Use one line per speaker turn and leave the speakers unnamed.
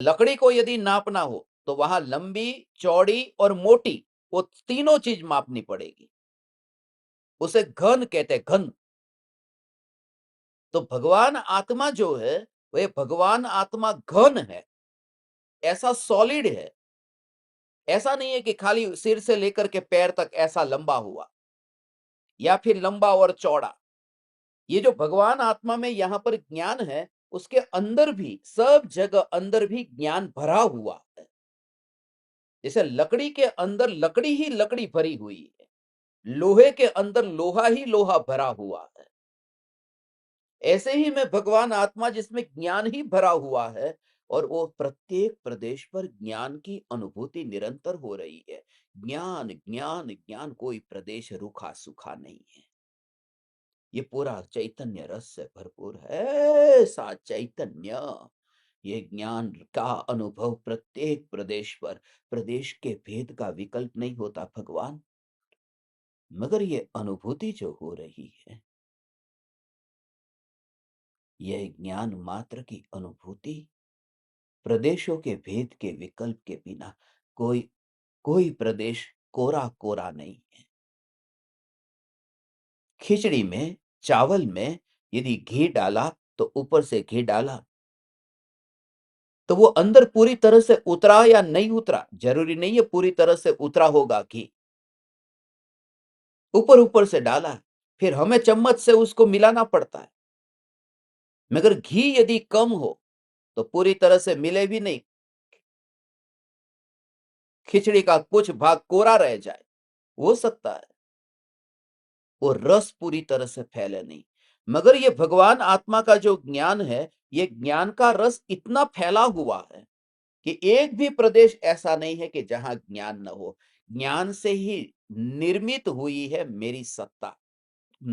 लकड़ी को यदि नापना हो तो वहां लंबी, चौड़ी और मोटी, वो तीनों चीज मापनी पड़ेगी। उसे घन कहते हैं, घन। तो भगवान आत्मा जो है, वह भगवान आत्मा घन है, ऐसा सॉलिड है। ऐसा नहीं है कि खाली सिर से लेकर के पैर तक ऐसा लंबा हुआ या फिर लंबा और चौड़ा। ये जो भगवान आत्मा में यहां पर ज्ञान है, उसके अंदर भी, सब जगह अंदर भी ज्ञान भरा हुआ है। जैसे लकड़ी के अंदर लकड़ी ही लकड़ी भरी हुई है, लोहे के अंदर लोहा ही लोहा भरा हुआ है। ऐसे ही में भगवान आत्मा जिसमें ज्ञान ही भरा हुआ है, और वो प्रत्येक प्रदेश पर ज्ञान की अनुभूति निरंतर हो रही है। ज्ञान ज्ञान ज्ञान, कोई प्रदेश रूखा सूखा नहीं है। ये पूरा चैतन्य रस से भरपूर है, सा चैतन्य। ये ज्ञान का अनुभव प्रत्येक प्रदेश पर, प्रदेश के भेद का विकल्प नहीं होता भगवान, मगर ये अनुभूति जो हो रही है, यह ज्ञान मात्र की अनुभूति, प्रदेशों के भेद के विकल्प के बिना कोई कोई प्रदेश कोरा कोरा नहीं है। खिचड़ी में, चावल में यदि घी डाला तो ऊपर से घी डाला, तो वो अंदर पूरी तरह से उतरा या नहीं उतरा, जरूरी नहीं है पूरी तरह से उतरा होगा घी। ऊपर ऊपर से डाला, फिर हमें चम्मच से उसको मिलाना पड़ता है। मगर घी यदि कम हो तो पूरी तरह से मिले भी नहीं, खिचड़ी का कुछ भाग कोरा रह जाए, हो सकता है। वो रस पूरी तरह से फैले नहीं। मगर ये भगवान आत्मा का जो ज्ञान है, ये ज्ञान का रस इतना फैला हुआ है कि एक भी प्रदेश ऐसा नहीं है कि जहां ज्ञान न हो। ज्ञान से ही निर्मित हुई है मेरी सत्ता।